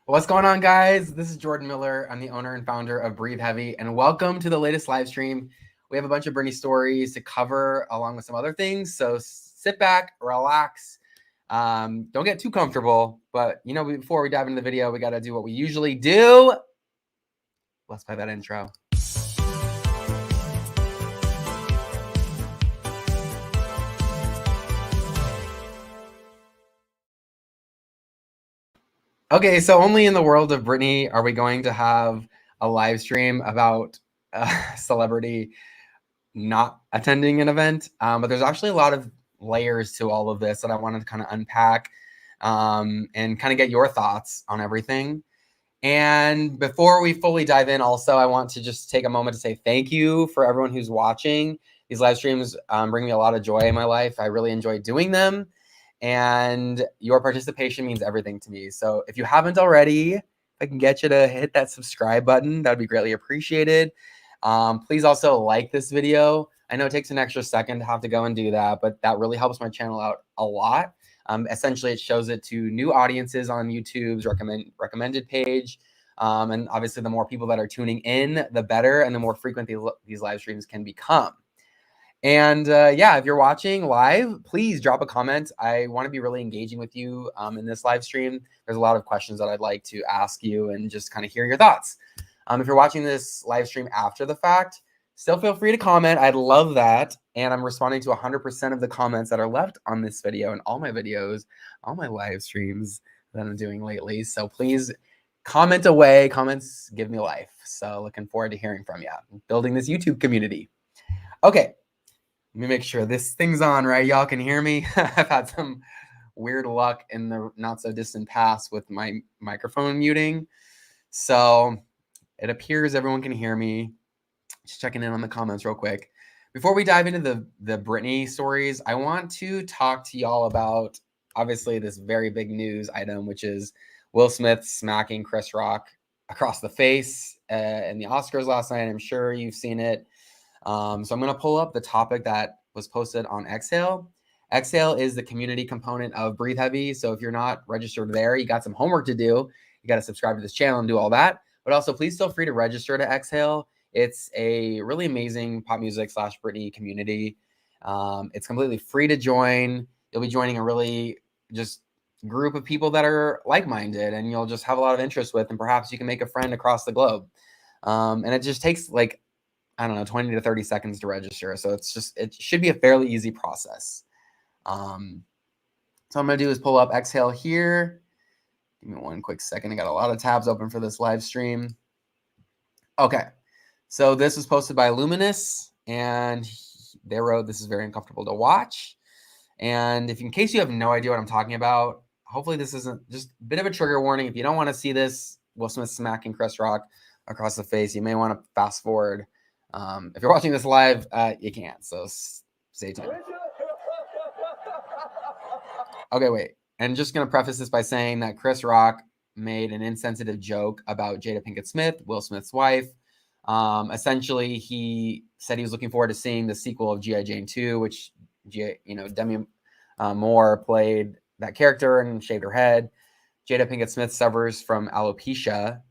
What's going on, guys? This is Jordan Miller. I'm the owner and founder of Breathe Heavy, and welcome to the latest live stream. We have a bunch of Britney stories to cover along with some other things, so sit back, relax. Don't get too comfortable, but before we dive into the video, we got to do what we usually do. Let's play that intro. Okay, so only in the world of Britney are we going to have a live stream about a celebrity not attending an event. But there's actually a lot of layers to all of this that I wanted to kind of unpack and kind of get your thoughts on everything. And before we fully dive in, also, I want to just take a moment to say thank you for everyone who's watching. These live streams bring me a lot of joy in my life. I really enjoy doing them. And your participation means everything to me. So if you haven't already, if I can get you to hit that subscribe button, that would be greatly appreciated. Please also like this video. I know it takes an extra second to have to go and do that, but that really helps my channel out a lot. Essentially, it shows it to new audiences on YouTube's recommended page. And obviously, the more people that are tuning in, the better, and the more frequent these live streams can become. And yeah, if you're watching live, please drop a comment. I want to be really engaging with you in this live stream. There's a lot of questions that I'd like to ask you and just kind of hear your thoughts. If you're watching this live stream after the fact, still feel free to comment. I'd love that. And I'm responding to 100% of the comments that are left on this video and all my videos, all my live streams that I'm doing lately. So please comment away. Comments give me life. So looking forward to hearing from you. Building this YouTube community. Okay. Let me make sure this thing's on, right? Y'all can hear me. I've had some weird luck in the not so distant past with my microphone muting. So it appears everyone can hear me. Just checking in on the comments real quick. Before we dive into the Britney stories, I want to talk to y'all about, obviously, this very big news item, which is Will Smith smacking Chris Rock across the face in the Oscars last night. I'm sure you've seen it. So I'm going to pull up the topic that was posted on Exhale. Exhale is the community component of Breathe Heavy. So if you're not registered there, you got some homework to do. You got to subscribe to this channel and do all that. But also, please feel free to register to Exhale. It's a really amazing pop music / Britney community. It's completely free to join. You'll be joining a really just group of people that are like-minded and you'll just have a lot of interest with, and perhaps you can make a friend across the globe. And it just takes like, I don't know, 20 to 30 seconds to register. So it should be a fairly easy process. So I'm going to do is pull up Exhale here. Give me one quick second. I got a lot of tabs open for this live stream. Okay. So this was posted by Luminous, and they wrote, "This is very uncomfortable to watch." And in case you have no idea what I'm talking about, hopefully this isn't just a bit of a trigger warning. If you don't want to see this, Will Smith smacking Chris Rock across the face, you may want to fast forward. If you're watching this live, you can't. So stay tuned. Okay, wait. And just going to preface this by saying that Chris Rock made an insensitive joke about Jada Pinkett Smith, Will Smith's wife. Essentially, he said he was looking forward to seeing the sequel of G.I. Jane 2, which, Demi Moore played that character and shaved her head. Jada Pinkett Smith suffers from alopecia,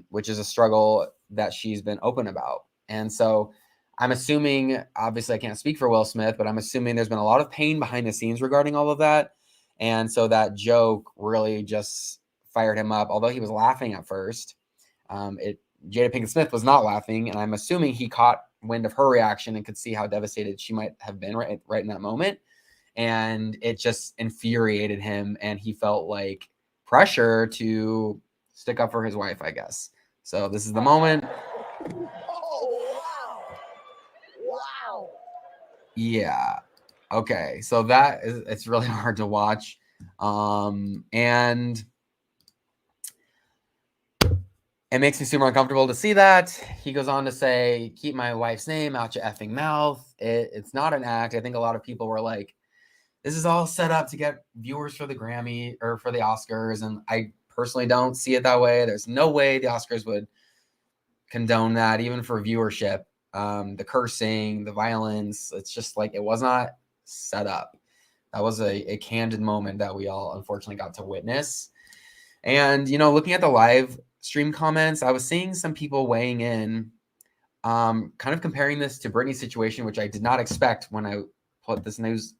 which is a struggle that she's been open about. And so I'm assuming, obviously I can't speak for Will Smith, but I'm assuming there's been a lot of pain behind the scenes regarding all of that. And so that joke really just fired him up, although he was laughing at first. Jada Pinkett Smith was not laughing, and I'm assuming he caught wind of her reaction and could see how devastated she might have been right in that moment. And it just infuriated him, and he felt like pressure to stick up for his wife, I guess. So this is the moment. Oh, wow. Yeah. Okay. So it's really hard to watch. And it makes me super uncomfortable to see that. He goes on to say, "Keep my wife's name out your effing mouth." It's not an act. I think a lot of people were like, this is all set up to get viewers for the Grammy or for the Oscars. And I personally don't see it that way. There's no way the Oscars would condone that, even for viewership. The cursing, the violence, it's just like, it was not set up. That was a candid moment that we all unfortunately got to witness. And, looking at the live stream comments, I was seeing some people weighing in, kind of comparing this to Britney's situation, which I did not expect when I put this news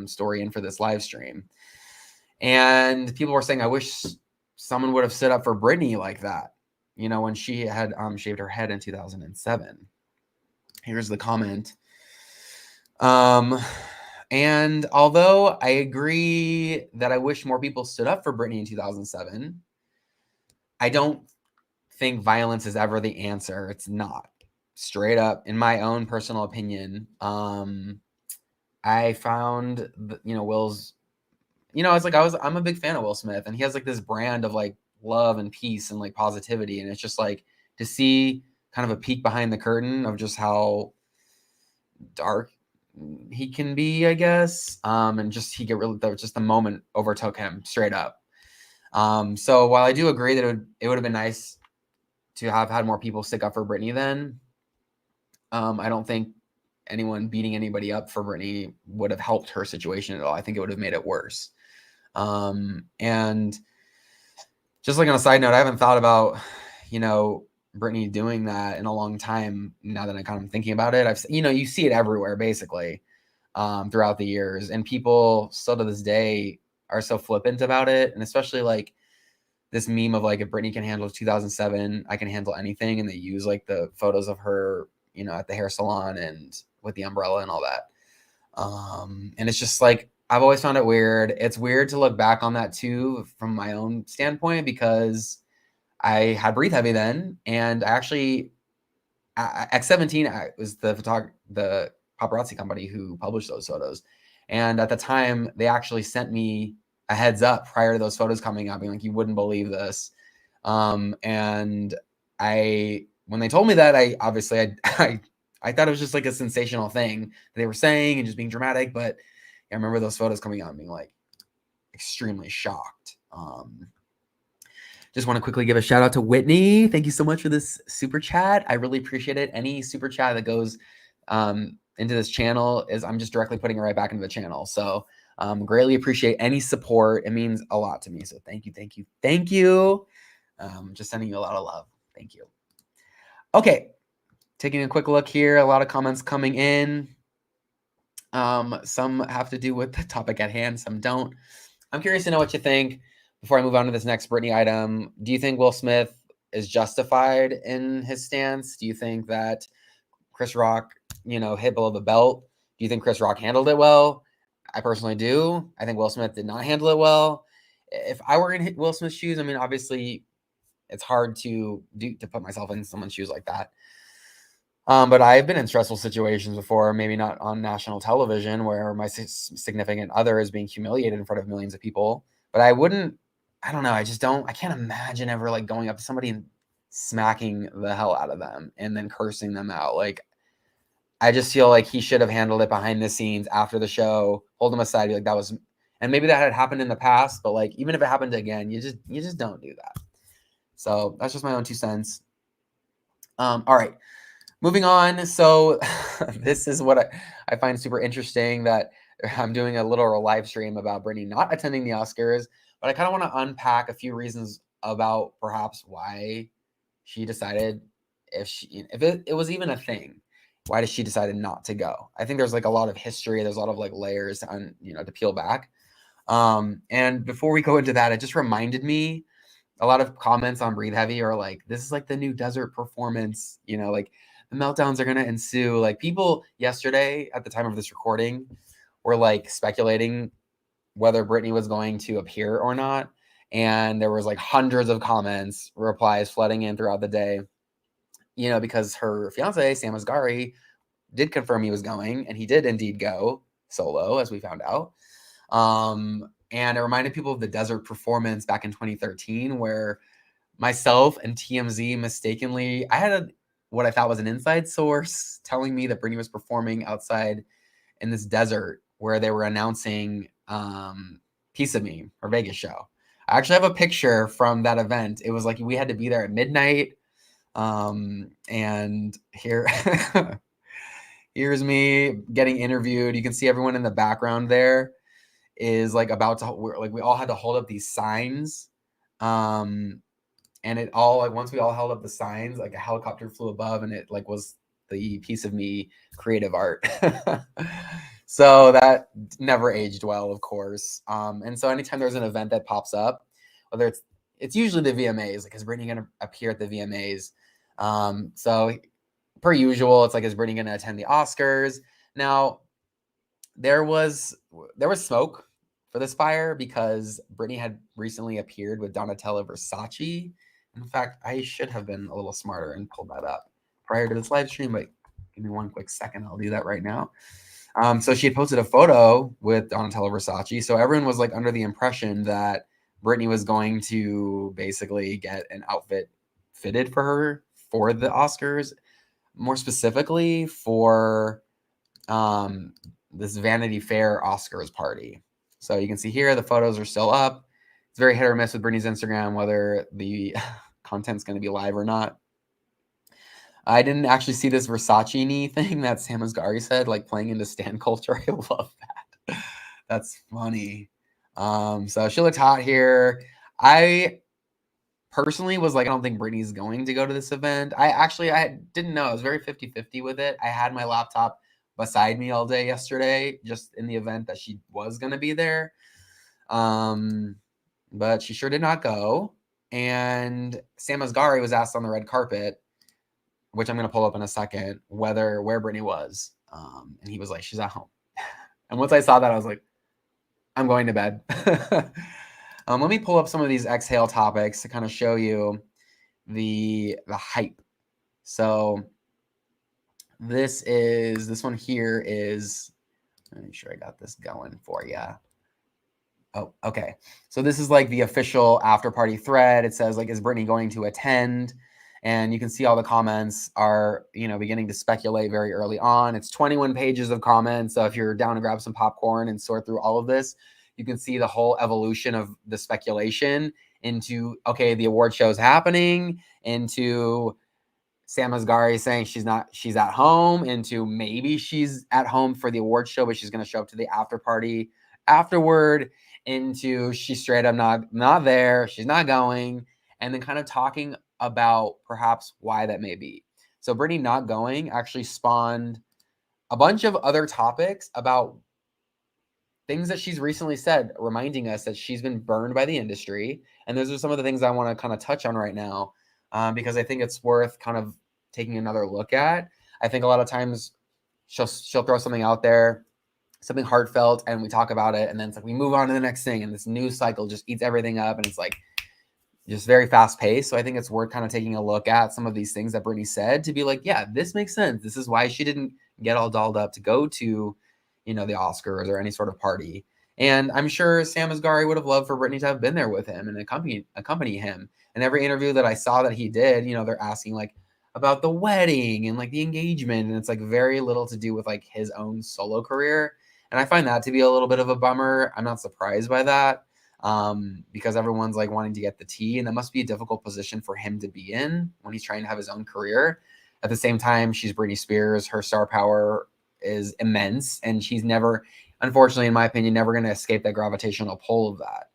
story in for this live stream. And people were saying, I wish someone would have stood up for Britney like that, when she had shaved her head in 2007. Here's the comment. And although I agree that I wish more people stood up for Britney in 2007, I don't think violence is ever the answer. It's not. Straight up, in my own personal opinion, I found, Will's, I'm a big fan of Will Smith, and he has like this brand of like love and peace and like positivity. And it's just like to see kind of a peek behind the curtain of just how dark he can be, I guess. And just just the moment overtook him straight up. So while I do agree that it would have been nice to have had more people stick up for Britney then, I don't think anyone beating anybody up for Britney would have helped her situation at all. I think it would have made it worse. And just like on a side note, I haven't thought about, Britney doing that in a long time. Now that I'm kind of thinking about it, you see it everywhere basically, throughout the years, and people still to this day are so flippant about it. And especially like this meme of like, if Britney can handle 2007, I can handle anything. And they use like the photos of her, at the hair salon and with the umbrella and all that. And it's just like, I've always found it weird. It's weird to look back on that too, from my own standpoint, because I had Breathe Heavy then. And actually at 17, I was the paparazzi company who published those photos. And at the time they actually sent me a heads up prior to those photos coming out, being like, you wouldn't believe this. And when they told me that, I thought it was just like a sensational thing that they were saying and just being dramatic. But I remember those photos coming out and being like extremely shocked. Just want to quickly give a shout out to Whitney. Thank you so much for this super chat. I really appreciate it. Any super chat that goes into this channel I'm just directly putting it right back into the channel. So greatly appreciate any support. It means a lot to me. So thank you, thank you, thank you. Just sending you a lot of love. Thank you. Okay, taking a quick look here. A lot of comments coming in. Some have to do with the topic at hand, some don't. I'm curious to know what you think before I move on to this next Britney item. Do you think Will Smith is justified in his stance? Do you think that Chris Rock, hit below the belt? Do you think Chris Rock handled it well? I personally do. I think Will Smith did not handle it well. If I were in Will Smith's shoes, I mean, obviously it's hard to put myself in someone's shoes like that. But I've been in stressful situations before, maybe not on national television, where my significant other is being humiliated in front of millions of people. But I don't know. I can't imagine ever like going up to somebody and smacking the hell out of them and then cursing them out. Like, I just feel like he should have handled it behind the scenes after the show, hold him aside, be like, that was, and maybe that had happened in the past, but like, even if it happened again, you just don't do that. So that's just my own 2 cents. All right, moving on. So this is what I find super interesting, that I'm doing a little live stream about Britney not attending the Oscars, but I kind of want to unpack a few reasons about perhaps why she decided, if it was even a thing, why did she decide not to go? I think there's like a lot of history. There's a lot of like layers to peel back. And before we go into that, it just reminded me, a lot of comments on Breathe Heavy are like, this is like the new desert performance, like the meltdowns are going to ensue. Like, people yesterday at the time of this recording were like speculating whether Britney was going to appear or not. And there was like hundreds of comments, replies flooding in throughout the day, because her fiance, Sam Asghari, did confirm he was going, and he did indeed go solo, as we found out. And it reminded people of the desert performance back in 2013, where myself and TMZ mistakenly, I had what I thought was an inside source telling me that Britney was performing outside in this desert where they were announcing Piece of Me, her Vegas show. I actually have a picture from that event. It was like we had to be there at midnight. And here's me getting interviewed. You can see everyone in the background there is like we all had to hold up these signs And it all, like, once we all held up the signs, like a helicopter flew above, and it like was the piece of me creative art. So that never aged well, of course. And so anytime there's an event that pops up, whether it's usually the VMAs, like, is Britney gonna appear at the VMAs? So per usual, it's like, is Britney gonna attend the Oscars? Now, there was smoke for this fire because Britney had recently appeared with Donatella Versace. In fact, I should have been a little smarter and pulled that up prior to this live stream, but give me one quick second. I'll do that right now. So she had posted a photo with Donatella Versace. So everyone was like under the impression that Britney was going to basically get an outfit fitted for her for the Oscars, more specifically for this Vanity Fair Oscars party. So you can see here the photos are still up. It's very hit or miss with Britney's Instagram whether the content's going to be live or not. I didn't actually see this Versace knee thing that Sam Asghari said, like, playing into stan culture. I love that. That's funny. So she looked hot here. I personally was like, I don't think Britney's going to go to this event. I didn't know. I was very 50-50 with it. I had my laptop beside me all day yesterday, just in the event that she was going to be there. But she sure did not go. And Sam Asghari was asked on the red carpet, which I'm going to pull up in a second, where Britney was. And he was like, she's at home. And once I saw that, I was like, I'm going to bed. Let me pull up some of these exhale topics to kind of show you the hype. So this one here is, let me make sure I got this going for you. Oh, okay. So this is like the official after party thread. It says, like, is Britney going to attend? And you can see all the comments are, beginning to speculate very early on. It's 21 pages of comments. So if you're down to grab some popcorn and sort through all of this, you can see the whole evolution of the speculation into, okay, the award show is happening, into Sam Asghari saying she's at home, into maybe she's at home for the award show, but she's going to show up to the after party afterward, into she's straight up not there, she's not going, and then kind of talking about perhaps why that may be. So Britney not going actually spawned a bunch of other topics about things that she's recently said, reminding us that she's been burned by the industry. And those are some of the things I want to kind of touch on right now, because I think it's worth kind of taking another look at. I think a lot of times she'll throw something out there, something heartfelt, and we talk about it, and then it's like we move on to the next thing, and this news cycle just eats everything up, and it's like just very fast paced. So I think it's worth kind of taking a look at some of these things that Britney said to be like, yeah, this makes sense. This is why she didn't get all dolled up to go to, the Oscars or any sort of party. And I'm sure Sam Asghari would have loved for Britney to have been there with him and accompany him. And every interview that I saw that he did, they're asking like about the wedding and like the engagement, and it's like very little to do with like his own solo career. And I find that to be a little bit of a bummer. I'm not surprised by that. Because everyone's like wanting to get the tea, and that must be a difficult position for him to be in when he's trying to have his own career. At the same time, she's Britney Spears. Her star power is immense, and she's never, unfortunately, in my opinion, never going to escape that gravitational pull of that.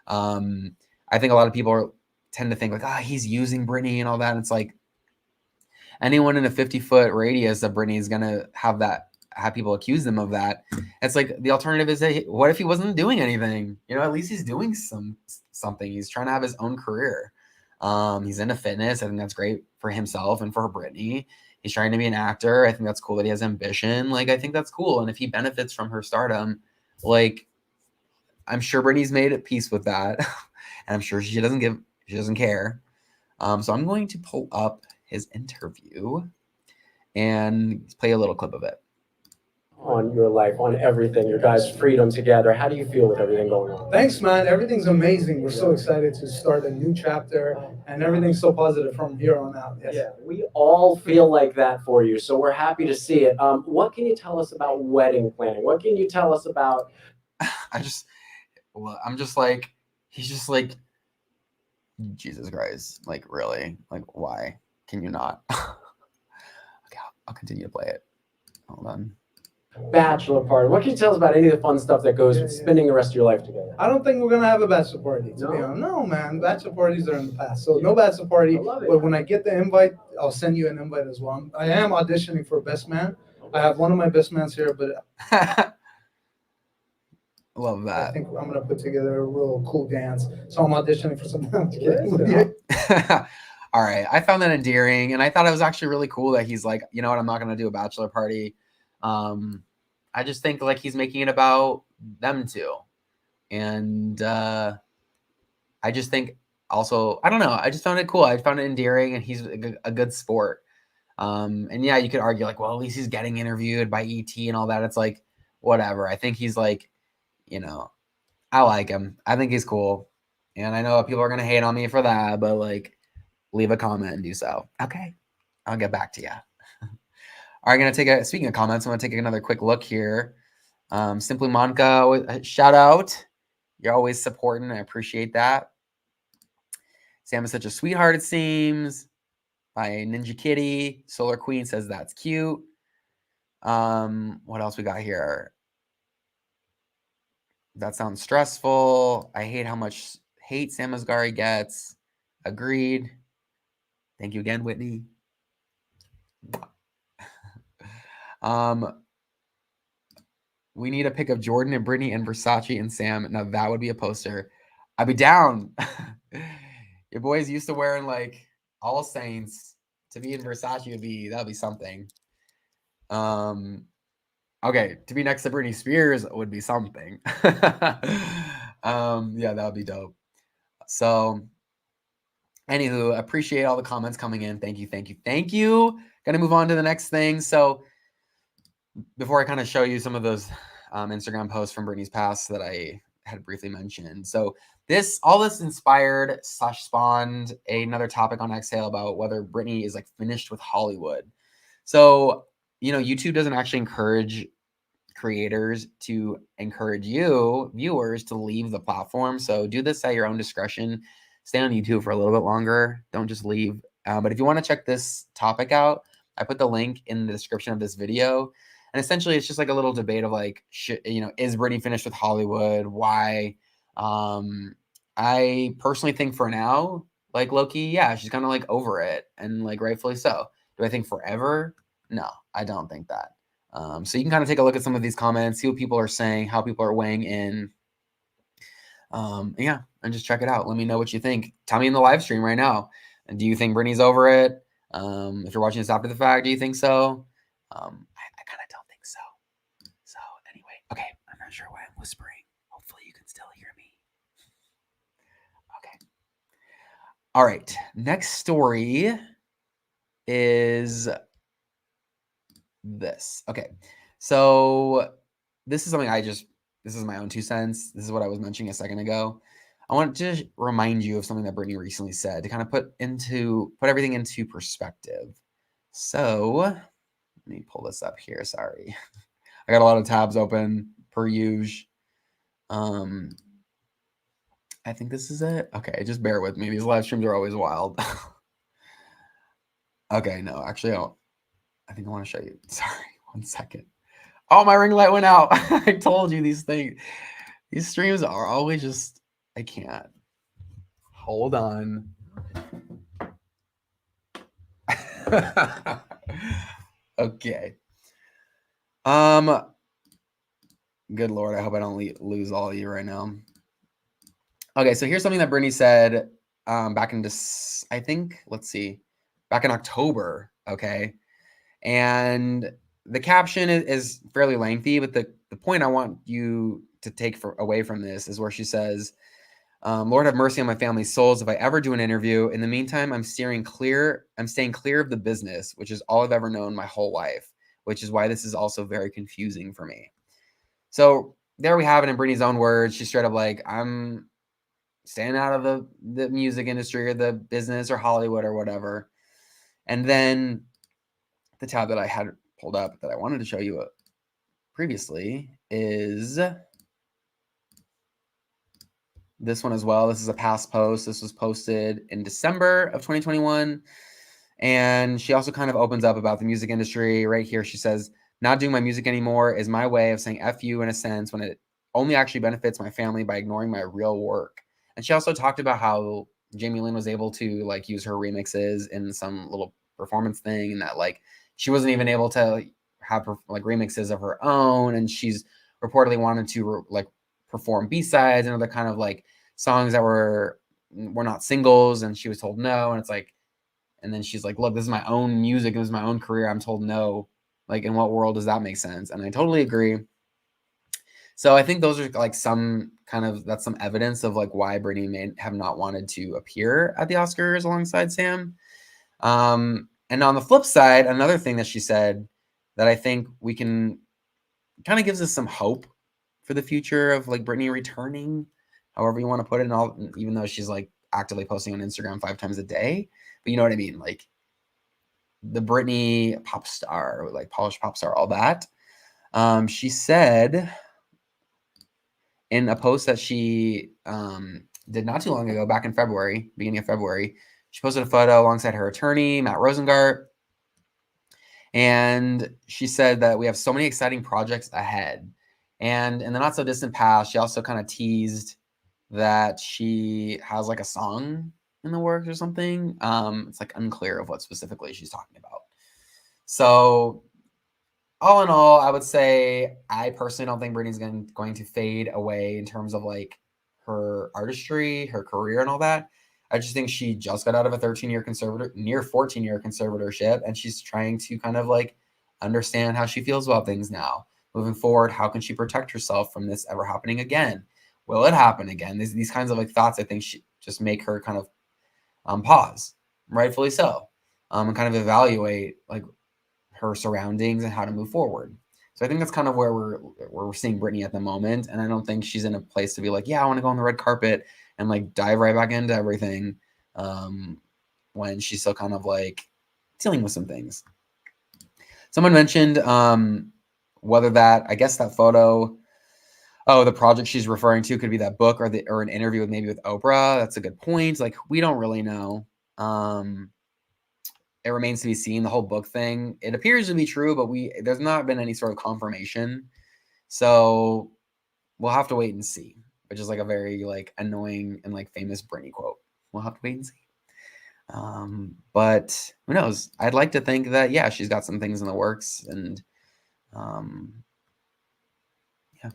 I think a lot of people tend to think like, he's using Britney and all that. And it's like anyone in a 50-foot radius of Britney is going to have people accuse them of that. It's like the alternative is, hey, what if he wasn't doing anything? At least he's doing something. He's trying to have his own career. He's into fitness. I think that's great for himself and for Britney. He's trying to be an actor. I think that's cool that he has ambition. Like, I think that's cool. And if he benefits from her stardom, like, I'm sure Britney's made at peace with that. And I'm sure she doesn't care. So I'm going to pull up his interview and play a little clip of it. On your life, on everything, your guys' freedom together. How do you feel with everything going on? Thanks, man. Everything's amazing. We're so excited to start a new chapter, and everything's so positive from here on out. Yes. Yeah, we all feel like that for you, so we're happy to see it. What can you tell us about wedding planning? What can you tell us about? I'm just like, he's just like, Jesus Christ, like, really? Like, why can you not? Okay, I'll continue to play it. Hold on. bachelor party. What can you tell us about any of the fun stuff that goes with spending the rest of your life together? I don't think we're gonna have a bachelor party, to be No? honest. No, man, bachelor parties are in the past, so no bachelor party. I love it. But when I get the invite, I'll send you an invite as well. I am auditioning for best man. I have one of my best mans here, but Love I that. think I'm gonna put together a real cool dance. So I'm auditioning for something. I'm just kidding. Yeah. All right. I found that endearing, and I thought it was actually really cool that he's like, you know what, I'm not gonna do a bachelor party. I just think like he's making it about them two. And I just think also, I don't know, I just found it cool. I found it endearing, and he's a good sport. And yeah, you could argue like, well, at least he's getting interviewed by ET and all that. It's like, whatever. I think he's like, you know, I like him. I think he's cool. And I know people are going to hate on me for that, but like, leave a comment and do so. Okay. I'll get back to you. All right. Speaking of comments, I'm going to take another quick look here. Simply Monica, shout out. You're always supporting. I appreciate that. Sam is such a sweetheart, it seems. By Ninja Kitty. Solar Queen says that's cute. What else we got here? That sounds stressful. I hate how much hate Sam Asghari gets. Agreed. Thank you again, Whitney. We need a pic of Jordan and Britney and Versace and Sam. Now that would be a poster. I'd be down. Your boys used to wearing like All Saints. To be in Versace that'd be something. Okay, to be next to Britney Spears would be something. Yeah, that would be dope. So, anywho, appreciate all the comments coming in. Thank you. Gonna move on to the next thing. So, before I kind of show you some of those Instagram posts from Britney's past that I had briefly mentioned. So, all this inspired / spawned another topic on Exhale about whether Britney is like finished with Hollywood. So, you know, YouTube doesn't actually encourage creators to encourage you, viewers, to leave the platform. So do this at your own discretion. Stay on YouTube for a little bit longer. Don't just leave. But if you want to check this topic out, I put the link in the description of this video. And essentially, it's just like a little debate of like, is Britney finished with Hollywood? Why? I personally think for now, like low-key, yeah, she's kind of like over it, and like rightfully so. Do I think forever? No, I don't think that. So you can kind of take a look at some of these comments, see what people are saying, how people are weighing in. Yeah, and just check it out. Let me know what you think. Tell me in the live stream right now. And do you think Britney's over it? If you're watching this after the fact, do you think so? I kind of don't think so. So anyway, okay, I'm not sure why I'm whispering. Hopefully you can still hear me. Okay. All right, next story is this. Okay, so this is something this is my own 2 cents. This is what I was mentioning a second ago. I want to remind you of something that Britney recently said to kind of put everything into perspective. So let me pull this up here. Sorry, I got a lot of tabs open per usual. I think this is it. Okay, just bear with me. These live streams are always wild. Okay, no, actually, I think I want to show you. Sorry, 1 second. Oh, my ring light went out. I told you these streams are always just, I can't. Hold on. Okay. Good Lord, I hope I don't lose all of you right now. Okay, so here's something that Britney said back in I think, let's see, back in October, okay? And the caption is fairly lengthy, but the point I want you to take away from this is where she says, Lord have mercy on my family's souls if I ever do an interview. In the meantime, I'm staying clear of the business, which is all I've ever known my whole life, which is why this is also very confusing for me. So there we have it in Britney's own words. She's straight up like, I'm staying out of the music industry or the business or Hollywood or whatever. And then the tab that I had pulled up that I wanted to show you previously is this one as well. This is a past post. This was posted in December of 2021. And she also kind of opens up about the music industry right here. She says, Not doing my music anymore is my way of saying F you in a sense when it only actually benefits my family by ignoring my real work. And she also talked about how Jamie Lynn was able to like use her remixes in some little performance thing, and that like she wasn't even able to have like remixes of her own, and she's reportedly wanted to like perform B-sides and other kind of like songs that were not singles, and she was told no. And it's like, and then she's like, look, this is my own music, this is my own career, I'm told no. Like, in what world does that make sense? And I totally agree. So I think those are like some kind of, that's some evidence of like why Britney may have not wanted to appear at the Oscars alongside Sam. And on the flip side, another thing that she said that I think we can kind of gives us some hope for the future of like Britney returning, however you want to put it. And all, even though she's like actively posting on Instagram 5 times a day, but you know what I mean? Like the Britney pop star, like polished pop star, all that. She said in a post that she did not too long ago, back in February, beginning of February, she posted a photo alongside her attorney, Matt Rosengart. And she said that we have so many exciting projects ahead. And in the not so distant past, she also kind of teased that she has like a song in the works or something. It's like unclear of what specifically she's talking about. So all in all, I would say I personally don't think Britney's going to fade away in terms of like her artistry, her career, and all that. I just think she just got out of a 13-year near 14-year conservatorship, and she's trying to kind of like understand how she feels about things now. Moving forward, how can she protect herself from this ever happening again? Will it happen again? These kinds of like thoughts, I think, she just make her kind of pause, rightfully so, and kind of evaluate like her surroundings and how to move forward. So I think that's kind of where we're seeing Britney at the moment. And I don't think she's in a place to be like, yeah, I want to go on the red carpet and like dive right back into everything, when she's still kind of like dealing with some things. Someone mentioned whether that, I guess that photo, the project she's referring to could be that book or an interview with maybe with Oprah. That's a good point. Like, we don't really know. It remains to be seen, the whole book thing. It appears to be true, but there's not been any sort of confirmation. So we'll have to wait and see, which is like a very like annoying and like famous Britney quote. We'll have to wait and see. But who knows? I'd like to think that, yeah, she's got some things in the works, and yeah,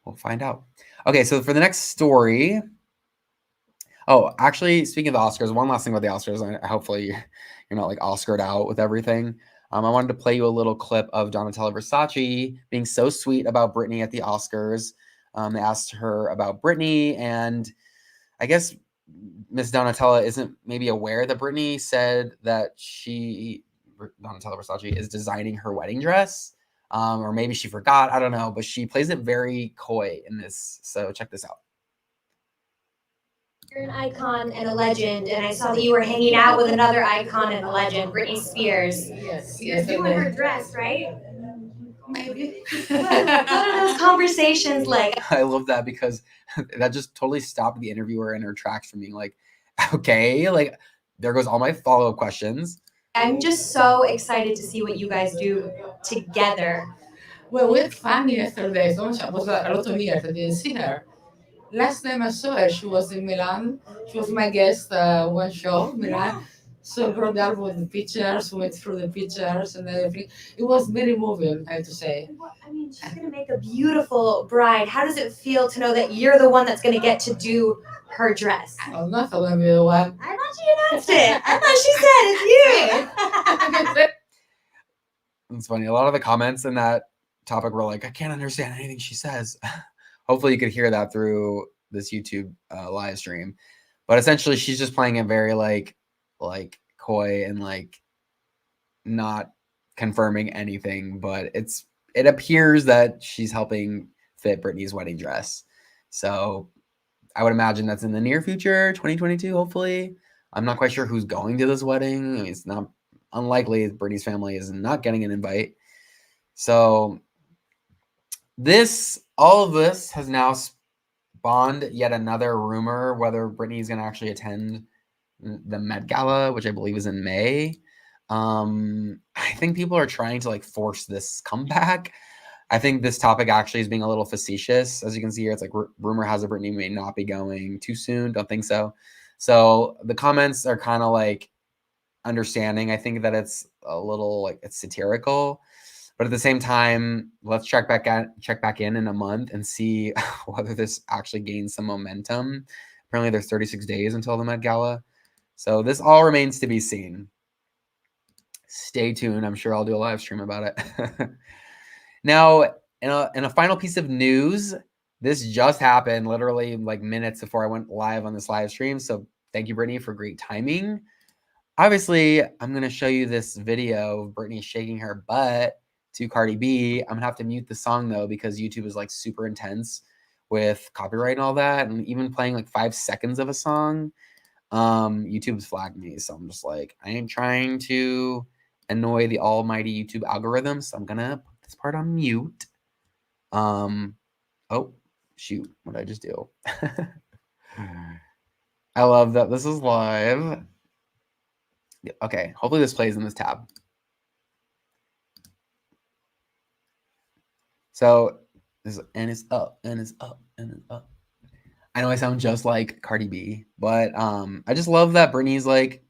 we'll find out. Okay, so for the next story. Oh, actually, speaking of the Oscars, one last thing about the Oscars. Hopefully you're not like Oscared out with everything. I wanted to play you a little clip of Donatella Versace being so sweet about Britney at the Oscars. They asked her about Britney, and I guess Miss Donatella isn't maybe aware that Britney said that Donatella Versace, is designing her wedding dress. Or maybe she forgot, I don't know, but she plays it very coy in this. So check this out. You're an icon and a legend, and I saw that you were hanging out with another icon and a legend, Britney Spears. Yes, You're doing her dress, right? Maybe. What are those conversations like? I love that, because that just totally stopped the interviewer in her tracks from being like, okay, like there goes all my follow-up questions. I'm just so excited to see what you guys do together. Well, we had fun yesterday. So much, it was a lot of years I didn't see her. Last time I saw her, she was in Milan. She was my guest one show, Milan. So I brought her with the pictures, went through the pictures and everything. It was very moving, I have to say. I mean, she's going to make a beautiful bride. How does it feel to know that you're the one that's going to get to do her dress? I don't know if I'm going to be the one. I thought she announced it. I thought she said it's you. It's funny. A lot of the comments in that topic were like, I can't understand anything she says. Hopefully you could hear that through this YouTube live stream. But essentially, she's just playing it very like coy and like not confirming anything. But it appears that she's helping fit Britney's wedding dress. So I would imagine that's in the near future, 2022, hopefully. I'm not quite sure who's going to this wedding. I mean, it's not unlikely Britney's family is not getting an invite. So all of this has now spawned yet another rumor whether Britney is going to actually attend the Met Gala, which I believe is in May. I I think people are trying to like force this comeback. I think this topic actually is being a little facetious. As you can see here, it's like rumor has it Britney may not be going too soon. Don't think so. So the comments are kind of like understanding. I think that it's a little like it's satirical, but at the same time, let's check back in a month and see whether this actually gains some momentum. Apparently, there's 36 days until the Met Gala, so this all remains to be seen. Stay tuned. I'm sure I'll do a live stream about it. Now, in a final piece of news, this just happened literally like minutes before I went live on this live stream. So thank you, Britney, for great timing. Obviously, I'm going to show you this video of Britney shaking her butt to Cardi B. I'm going to have to mute the song, though, because YouTube is like super intense with copyright and all that. And even playing like 5 seconds of a song, YouTube's flagged me. So I'm just like, I ain't trying to annoy the almighty YouTube algorithm. So I'm going to put this part on mute. Oh, shoot. What did I just do? I love that this is live. Okay, hopefully this plays in this tab. So this and it's up and it's up and it's up. I know I sound just like Cardi B, but I just love that Britney's like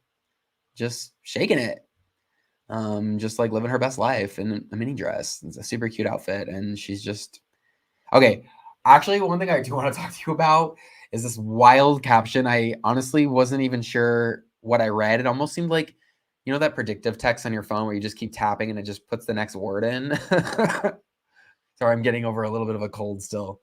just shaking it. Just like living her best life in a mini dress. It's a super cute outfit, and she's just okay. Actually, one thing I do want to talk to you about is this wild caption. I honestly wasn't even sure what I read. It almost seemed like, you know, that predictive text on your phone where you just keep tapping and it just puts the next word in. Sorry, I'm getting over a little bit of a cold still,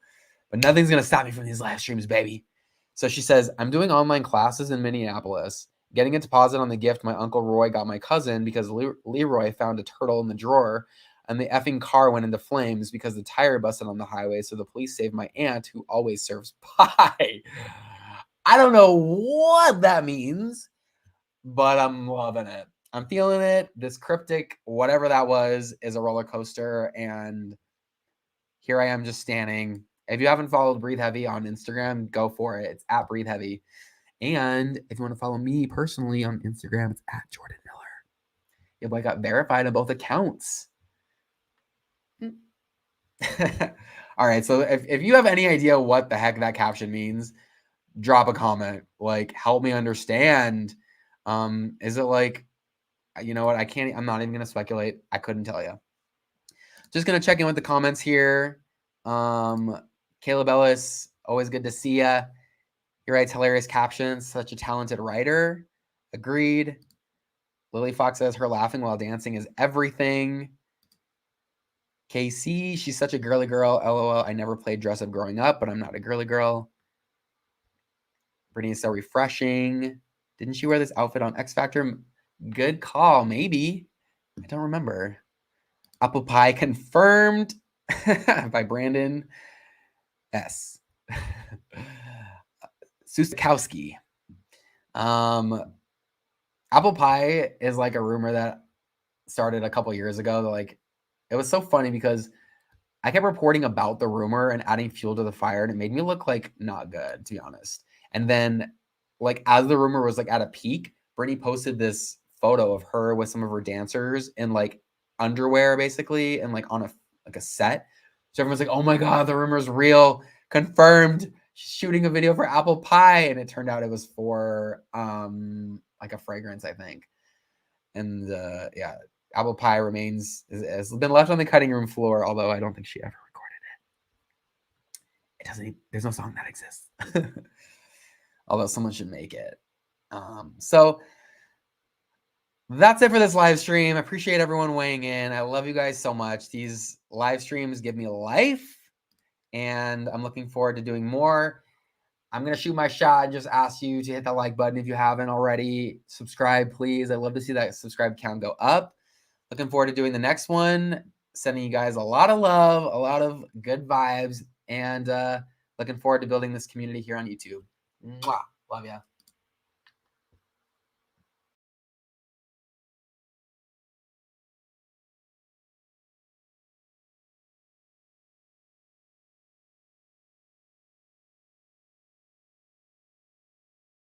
but nothing's going to stop me from these live streams, baby. So she says, I'm doing online classes in Minneapolis, getting a deposit on the gift my Uncle Roy got my cousin because Leroy found a turtle in the drawer and the effing car went into flames because the tire busted on the highway. So the police saved my aunt who always serves pie. I don't know what that means, but I'm loving it. I'm feeling it. This Cryptic, whatever that was, is a roller coaster. And here I am just standing. If you haven't followed Breathe Heavy on Instagram, go for it. It's at Breathe Heavy. And if you want to follow me personally on Instagram, it's at Jordan Miller. Yep, I got verified on both accounts. All right. So if you have any idea what the heck that caption means, drop a comment. Like, help me understand. Is it like, you know what? I'm not even going to speculate. I couldn't tell you. Just going to check in with the comments here. Caleb Ellis, always good to see ya. He writes hilarious captions. Such a talented writer. Agreed. Lily Fox says her laughing while dancing is everything. KC, she's such a girly girl. LOL, I never played dress up growing up, but I'm not a girly girl. Brittany is so refreshing. Didn't she wear this outfit on X Factor? Good call, maybe. I don't remember. Apple pie confirmed by Brandon S. Susikowski. Apple pie is like a rumor that started a couple years ago. Like, it was so funny because I kept reporting about the rumor and adding fuel to the fire, and it made me look like not good, to be honest. And then, like, as the rumor was like at a peak, Britney posted this photo of her with some of her dancers in like underwear, basically, and like on a set. So everyone's like, "Oh my god, the rumor's real, confirmed." She's shooting a video for apple pie, and it turned out it was for like a fragrance, I think. And yeah. Apple pie has been left on the cutting room floor, although I don't think she ever recorded it. There's no song that exists. Although someone should make it. So that's it for this live stream. I appreciate everyone weighing in. I love you guys so much. These live streams give me life, and I'm looking forward to doing more. I'm going to shoot my shot and just ask you to hit that like button if you haven't already. Subscribe, please. I'd love to see that subscribe count go up. Looking forward to doing the next one. Sending you guys a lot of love, a lot of good vibes, and looking forward to building this community here on YouTube. Mwah. Love ya.